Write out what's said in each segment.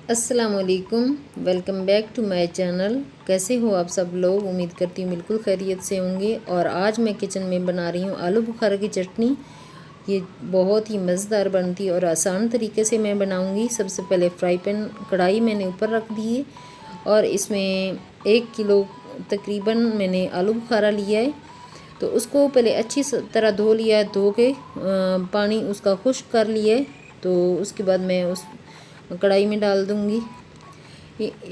अस्सलामुअलैकुम, welcome back to my channel. कैसे हो आप सब लोग? उम्मीद करती हूँ बिल्कुल खैरियत से होंगे। और आज मैं किचन में बना रही हूँ आलू बुखारा की चटनी। ये बहुत ही मज़ेदार बनती है और आसान तरीके से मैं बनाऊँगी। सबसे पहले फ्राई पैन कढ़ाई मैंने ऊपर रख दी है और इसमें 1 किलो तकरीबन मैंने आलू बुखारा लिया है। तो उसको पहले अच्छी तरह धो लिया है, धो के पानी उसका खुश्क कर लिया है। तो उसके बाद मैं उस कढ़ाई में डाल दूँगी।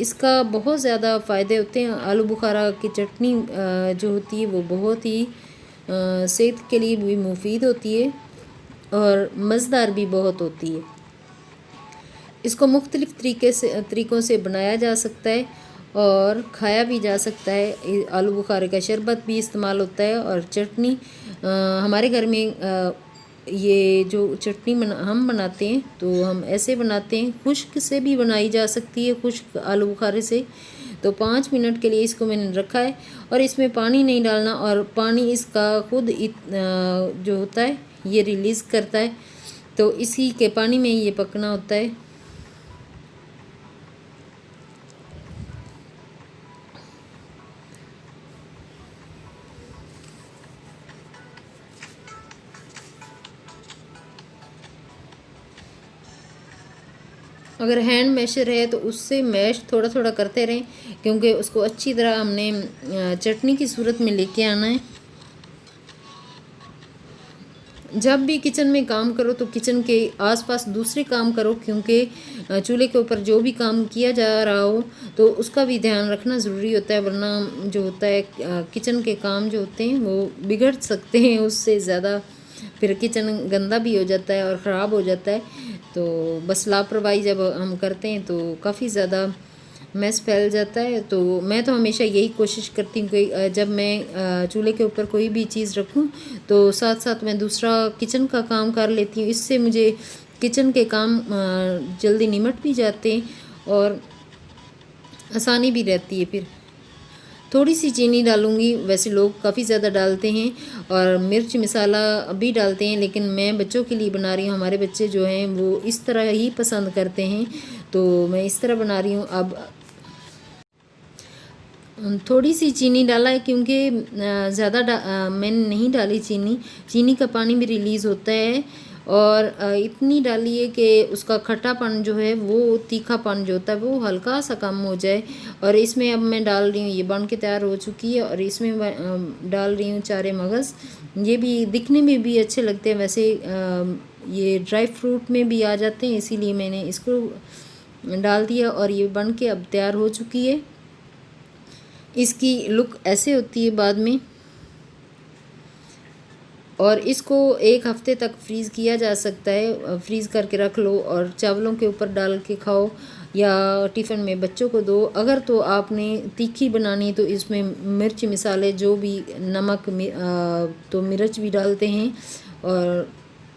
इसका बहुत ज़्यादा फ़ायदे होते हैं। आलू बुखारा की चटनी जो होती है वो बहुत ही सेहत के लिए भी मुफीद होती है और मज़ेदार भी बहुत होती है। इसको मुख्तलिफ़ तरीक़ों से बनाया जा सकता है और खाया भी जा सकता है। आलू बुखारे का शरबत भी इस्तेमाल होता है और चटनी हमारे घर में ये जो चटनी हम बनाते हैं तो हम ऐसे बनाते हैं। खुश्क से भी बनाई जा सकती है, खुश्क आलू बुखारे से। तो 5 मिनट के लिए इसको मैंने रखा है और इसमें पानी नहीं डालना और पानी इसका खुद जो होता है ये रिलीज़ करता है। तो इसी के पानी में ये पकना होता है। अगर हैंड मैशर है तो उससे मैश थोड़ा थोड़ा करते रहें, क्योंकि उसको अच्छी तरह हमने चटनी की सूरत में लेके आना है। जब भी किचन में काम करो तो किचन के आसपास दूसरे काम करो, क्योंकि चूल्हे के ऊपर जो भी काम किया जा रहा हो तो उसका भी ध्यान रखना ज़रूरी होता है। वरना जो होता है किचन के काम जो होते हैं वो बिगड़ सकते हैं उससे ज़्यादा। फिर किचन गंदा भी हो जाता है और ख़राब हो जाता है। तो बस लापरवाही जब हम करते हैं तो काफ़ी ज़्यादा मैस फैल जाता है। तो मैं तो हमेशा यही कोशिश करती हूँ कि जब मैं चूल्हे के ऊपर कोई भी चीज़ रखूँ तो साथ साथ मैं दूसरा किचन का काम कर लेती हूँ। इससे मुझे किचन के काम जल्दी निमट भी जाते हैं और आसानी भी रहती है। फिर थोड़ी सी चीनी डालूँगी, वैसे लोग काफ़ी ज़्यादा डालते हैं और मिर्च मसाला भी डालते हैं, लेकिन मैं बच्चों के लिए बना रही हूँ। हमारे बच्चे जो हैं वो इस तरह ही पसंद करते हैं, तो मैं इस तरह बना रही हूँ। अब थोड़ी सी चीनी डाला है, क्योंकि ज़्यादा मैंने नहीं डाली चीनी। चीनी का पानी भी रिलीज़ होता है और इतनी डाली है कि उसका खट्टापन जो है वो तीखापन जो होता है वो हल्का सा कम हो जाए। और इसमें अब मैं डाल रही हूँ, ये बन के तैयार हो चुकी है और इसमें मैं डाल रही हूँ चारे मगज़। ये भी दिखने में भी अच्छे लगते हैं, वैसे ये ड्राई फ्रूट में भी आ जाते हैं, इसीलिए मैंने इसको डाल दिया और ये बन के अब तैयार हो चुकी है। इसकी लुक ऐसे होती है बाद में। और इसको 1 हफ़्ते तक फ्रीज़ किया जा सकता है। फ्रीज़ करके रख लो और चावलों के ऊपर डाल के खाओ या टिफ़िन में बच्चों को दो। अगर तो आपने तीखी बनानी तो इसमें मिर्च मसाले जो भी नमक तो मिर्च भी डालते हैं और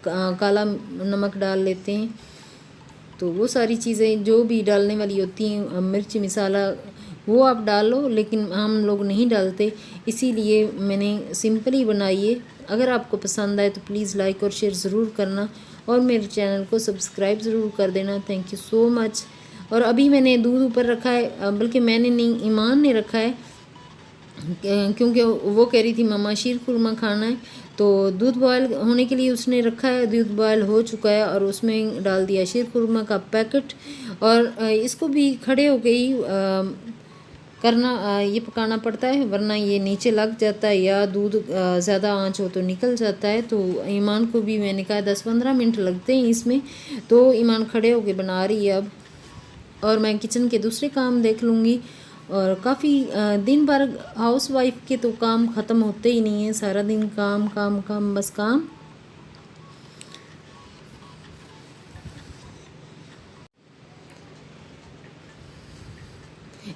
काला नमक डाल लेते हैं। तो वो सारी चीज़ें जो भी डालने वाली होती हैं, मिर्च मसाला वो आप डालो, लेकिन हम लोग नहीं डालते, इसीलिए मैंने सिंपल ही बनाई है। अगर आपको पसंद आए तो प्लीज़ लाइक और शेयर ज़रूर करना और मेरे चैनल को सब्सक्राइब ज़रूर कर देना। Thank you so much. और अभी मैंने दूध ऊपर रखा है, बल्कि मैंने नहीं, ईमान ने रखा है, क्योंकि वो कह रही थी मम्मा शीर खुरमा खाना है। तो दूध बॉयल होने के लिए उसने रखा है, दूध बॉयल हो चुका है और उसमें डाल दिया शीर खुरमा का पैकेट। और इसको भी खड़े हो गई करना ये पकाना पड़ता है, वरना ये नीचे लग जाता है या दूध ज़्यादा आंच हो तो निकल जाता है। तो ईमान को भी मैंने कहा 10-15 मिनट लगते हैं इसमें, तो ईमान खड़े होके बना रही है अब। और मैं किचन के दूसरे काम देख लूँगी। और काफ़ी दिन भर हाउस वाइफ के तो काम ख़त्म होते ही नहीं है, सारा दिन काम काम काम बस काम।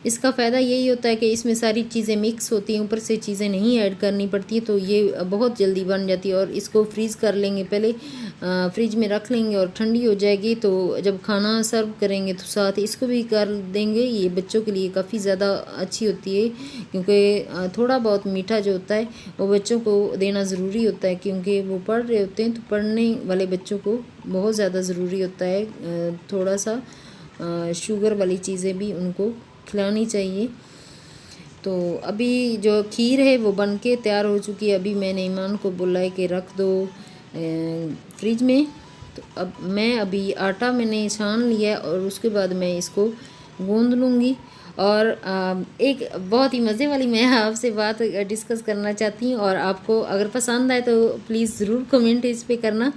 इसका फ़ायदा यही होता है कि इसमें सारी चीज़ें मिक्स होती हैं, ऊपर से चीज़ें नहीं ऐड करनी पड़ती, तो ये बहुत जल्दी बन जाती है। और इसको फ्रीज़ कर लेंगे पहले, फ्रिज में रख लेंगे और ठंडी हो जाएगी तो जब खाना सर्व करेंगे तो साथ इसको भी कर देंगे। ये बच्चों के लिए काफ़ी ज़्यादा अच्छी होती है, क्योंकि थोड़ा बहुत मीठा जो होता है वो बच्चों को देना ज़रूरी होता है, क्योंकि वो पढ़ रहे होते हैं। तो पढ़ने वाले बच्चों को बहुत ज़्यादा ज़रूरी होता है थोड़ा सा शुगर वाली चीज़ें भी उनको खिलानी चाहिए। तो अभी जो खीर है वो बन के तैयार हो चुकी है। अभी मैंने ईमान को बोला है कि रख दो फ्रिज में। तो अब मैं अभी आटा मैंने छान लिया और उसके बाद मैं इसको गूंद लूँगी। और एक बहुत ही मज़े वाली मैं आपसे बात डिस्कस करना चाहती हूँ, और आपको अगर पसंद आए तो प्लीज़ ज़रूर कमेंट इस पे करना,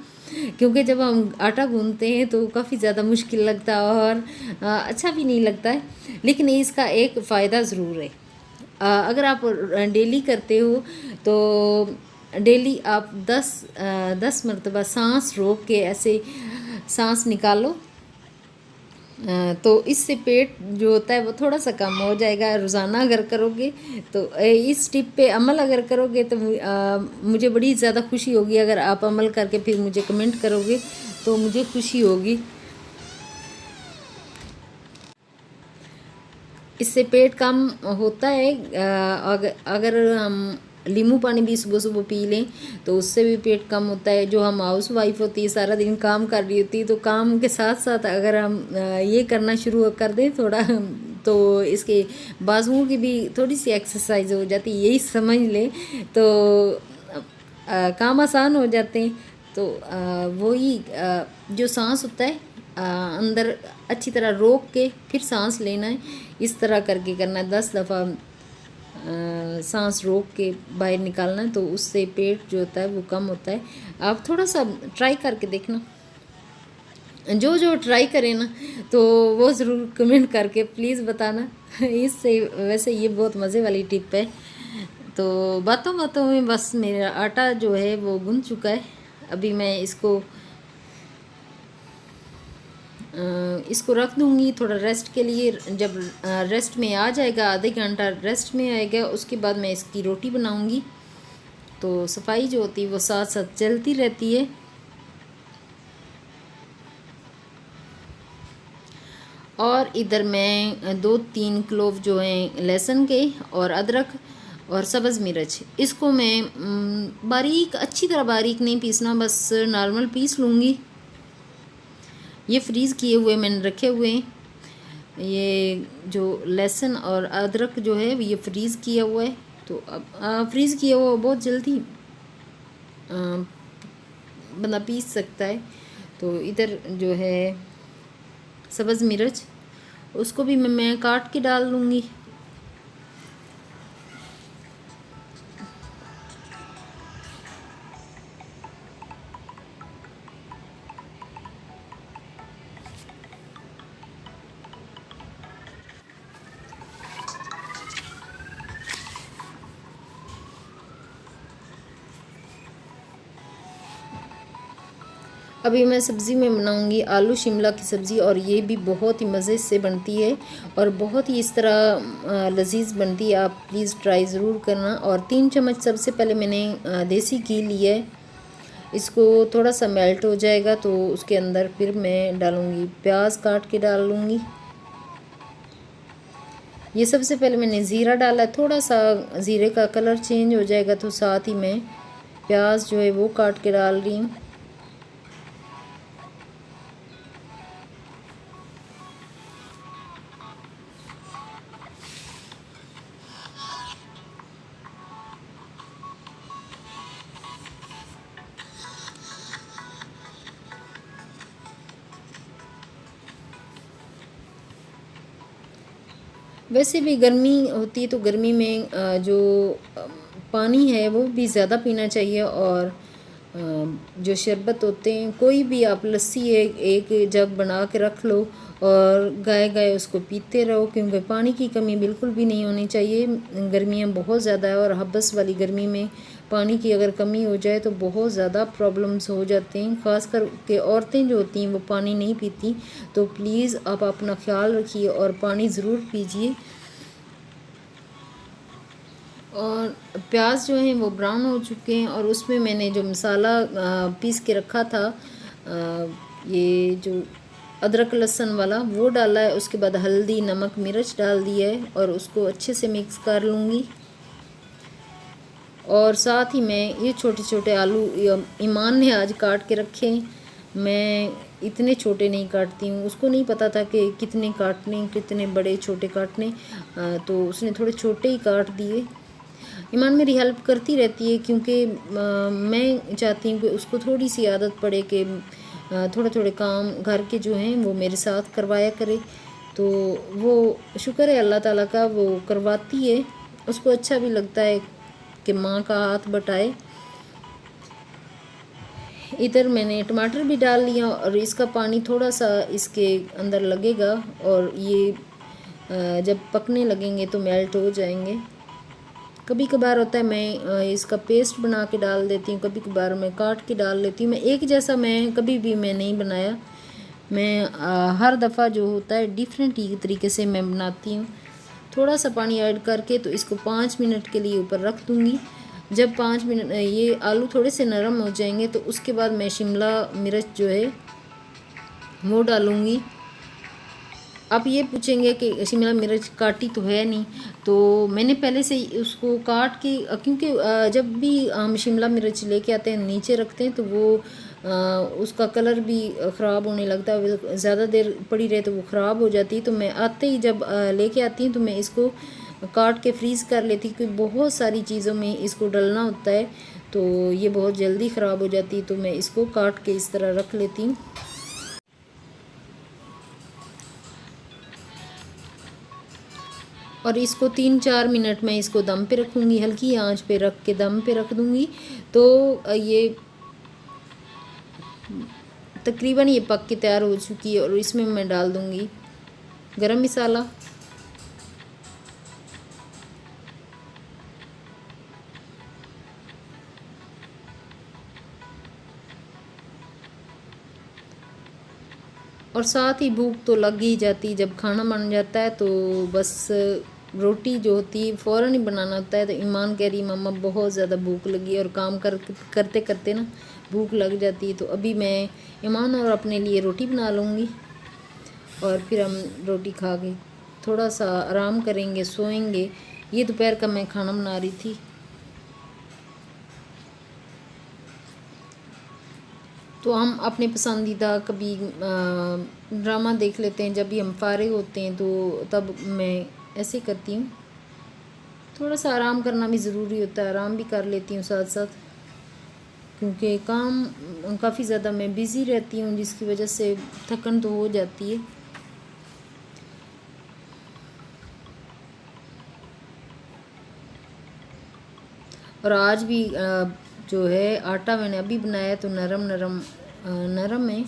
क्योंकि जब हम आटा गूंदते हैं तो काफ़ी ज़्यादा मुश्किल लगता है और अच्छा भी नहीं लगता है। लेकिन इसका एक फ़ायदा ज़रूर है। अगर आप डेली करते हो तो डेली आप 10 मरतबा सांस रोक के ऐसे सांस निकालो, तो इससे पेट जो होता है वो थोड़ा सा कम हो जाएगा। रोज़ाना अगर करोगे तो इस टिप पे अमल अगर करोगे तो मुझे बड़ी ज़्यादा खुशी होगी। अगर आप अमल करके फिर मुझे कमेंट करोगे तो मुझे खुशी होगी। इससे पेट कम होता है। अगर हम नींबू पानी भी सुबह सुबह पी लें तो उससे भी पेट कम होता है। जो हम हाउस वाइफ होती है, सारा दिन काम कर रही होती है, तो काम के साथ साथ अगर हम ये करना शुरू कर दें थोड़ा, तो इसके बाजुओं की भी थोड़ी सी एक्सरसाइज हो जाती है, यही समझ लें। तो काम आसान हो जाते हैं। तो वही जो सांस होता है अंदर अच्छी तरह रोक के फिर सांस लेना है, इस तरह करके करना है। 10 दफ़ा सांस रोक के बाहर निकालना है, तो उससे पेट जो होता है वो कम होता है। आप थोड़ा सा ट्राई करके देखना। जो जो ट्राई करें ना तो वो ज़रूर कमेंट करके प्लीज़ बताना। इससे वैसे ये बहुत मज़े वाली टिप है। तो बातों बातों में बस मेरा आटा जो है वो गूंद चुका है। अभी मैं इसको रख दूँगी थोड़ा रेस्ट के लिए। जब रेस्ट में आ जाएगा, आधे घंटा रेस्ट में आएगा, उसके बाद मैं इसकी रोटी बनाऊँगी। तो सफाई जो होती है वो साथ साथ चलती रहती है। और इधर मैं 2-3 क्लोव जो हैं लहसुन के और अदरक और सब्ज़ मिर्च, इसको मैं बारीक, अच्छी तरह बारीक नहीं पीसना, बस नॉर्मल पीस लूँगी। ये फ्रीज़ किए हुए मैंने रखे हुए हैं। ये जो लहसुन और अदरक जो है ये फ्रीज़ किया हुआ है। तो अब फ्रीज़ किया हुआ बहुत जल्दी बंदा पीस सकता है। तो इधर जो है सब्ज़ मिर्च, उसको भी मैं काट के डाल लूँगी। अभी मैं सब्ज़ी में बनाऊंगी आलू शिमला की सब्ज़ी, और ये भी बहुत ही मज़े से बनती है और बहुत ही इस तरह लजीज बनती है। आप प्लीज़ ट्राई ज़रूर करना। और 3 चम्मच सबसे पहले मैंने देसी घी लिया है। इसको थोड़ा सा मेल्ट हो जाएगा तो उसके अंदर फिर मैं डालूँगी प्याज, काट के डाल लूँगी। ये सबसे पहले मैंने ज़ीरा डाला है। थोड़ा सा ज़ीरे का कलर चेंज हो जाएगा तो साथ ही मैं प्याज जो है वो काट के डाल रही हूँ। वैसे भी गर्मी होती है तो गर्मी में जो पानी है वो भी ज़्यादा पीना चाहिए। और जो शरबत होते हैं, कोई भी आप लस्सी एक जग बना के रख लो और गाय गाय उसको पीते रहो, क्योंकि पानी की कमी बिल्कुल भी नहीं होनी चाहिए। गर्मियाँ बहुत ज़्यादा है और हब्बस वाली गर्मी में पानी की अगर कमी हो जाए तो बहुत ज़्यादा प्रॉब्लम्स हो जाते हैं। ख़ासकर के औरतें जो होती हैं वो पानी नहीं पीती। तो प्लीज़ आप अपना ख्याल रखिए और पानी ज़रूर पीजिए। और प्याज जो हैं वो ब्राउन हो चुके हैं और उसमें मैंने जो मसाला पीस के रखा था, ये जो अदरक लहसुन वाला, वो डाला है। उसके बाद हल्दी, नमक, मिर्च डाल दिया है और उसको अच्छे से मिक्स कर लूँगी। और साथ ही मैं ये छोटे छोटे आलू ईमान ने आज काट के रखे, मैं इतने छोटे नहीं काटती हूँ। उसको नहीं पता था कि कितने काटने, कितने बड़े छोटे काटने, तो उसने थोड़े छोटे ही काट दिए। ईमान मेरी हेल्प करती रहती है क्योंकि मैं चाहती हूँ कि उसको थोड़ी सी आदत पड़े कि थोड़े थोड़े काम घर के जो हैं वो मेरे साथ करवाया करे। तो वो शुक्र है अल्लाह ताला का, वो करवाती है। उसको अच्छा भी लगता है कि माँ का हाथ बटाए। इधर मैंने टमाटर भी डाल लिया और इसका पानी थोड़ा सा इसके अंदर लगेगा और ये जब पकने लगेंगे तो मेल्ट हो जाएंगे। कभी कभार होता है मैं इसका पेस्ट बना के डाल देती हूँ, कभी कभार मैं काट के डाल लेती हूँ। मैं एक जैसा मैं कभी भी मैं नहीं बनाया। मैं हर दफ़ा जो होता है डिफरेंट ही तरीके से मैं बनाती हूँ। थोड़ा सा पानी ऐड करके तो इसको 5 मिनट के लिए ऊपर रख दूँगी। जब 5 मिनट ये आलू थोड़े से नरम हो जाएंगे तो उसके बाद मैं शिमला मिर्च जो है वो डालूँगी। आप ये पूछेंगे कि शिमला मिर्च काटी तो है नहीं, तो मैंने पहले से ही उसको काट के, क्योंकि जब भी हम शिमला मिर्च लेके आते हैं नीचे रखते हैं तो वो उसका कलर भी ख़राब होने लगता है। ज़्यादा देर पड़ी रहे तो वो ख़राब हो जाती है। तो मैं आते ही जब लेके आती हूँ तो मैं इसको काट के फ्रीज़ कर लेती हूँ, क्योंकि बहुत सारी चीज़ों में इसको डलना होता है तो ये बहुत जल्दी ख़राब हो जाती है। तो मैं इसको काट के इस तरह रख लेती हूँ। और इसको 3-4 मिनट मैं इसको दम पे रखूँगी, हल्की आंच पे रख के दम पे रख दूँगी। तो ये तकरीबन ये पक के तैयार हो चुकी है और इसमें मैं डाल दूँगी गरम मसाला, और साथ ही भूख तो लग ही जाती। जब खाना बन जाता है तो बस रोटी जो होती है फ़ौरन ही बनाना होता है। तो ईमान कह रही मम्मा बहुत ज़्यादा भूख लगी है, और काम करते करते ना भूख लग जाती है। तो अभी मैं ईमान और अपने लिए रोटी बना लूँगी और फिर हम रोटी खा के थोड़ा सा आराम करेंगे, सोएंगे। ये दोपहर का मैं खाना बना रही थी। तो हम अपने पसंदीदा कभी ड्रामा देख लेते हैं जब भी हम फारिग होते हैं, तो तब मैं ऐसे करती हूँ। थोड़ा सा आराम करना भी ज़रूरी होता है, आराम भी कर लेती हूँ साथ साथ, क्योंकि काम काफ़ी ज़्यादा मैं बिज़ी रहती हूँ जिसकी वजह से थकन तो हो जाती है। और आज भी जो है आटा मैंने अभी बनाया तो नरम नरम नरम है।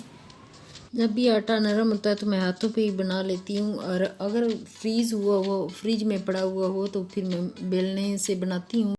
जब भी आटा नरम होता है तो मैं हाथों पे ही बना लेती हूँ, और अगर फ्रीज़ हुआ हो, फ्रिज में पड़ा हुआ हो, तो फिर मैं बेलने से बनाती हूँ।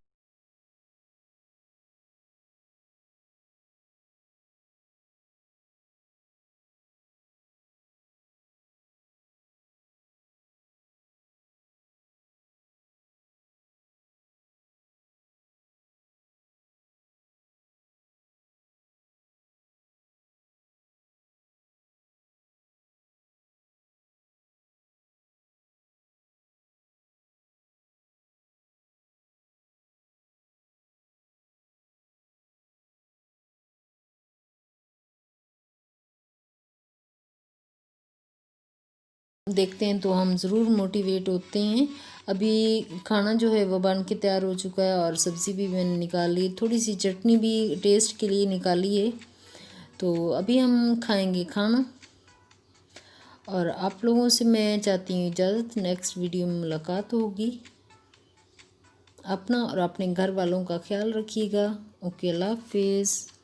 देखते हैं तो हम ज़रूर मोटिवेट होते हैं। अभी खाना जो है वो बन के तैयार हो चुका है और सब्ज़ी भी मैंने निकाली, थोड़ी सी चटनी भी टेस्ट के लिए निकाली है। तो अभी हम खाएंगे खाना, और आप लोगों से मैं चाहती हूँ इजाज़त। नेक्स्ट वीडियो में मुलाकात होगी। अपना और अपने घर वालों का ख्याल रखिएगा। ओके, अल्लाह हाफिज़।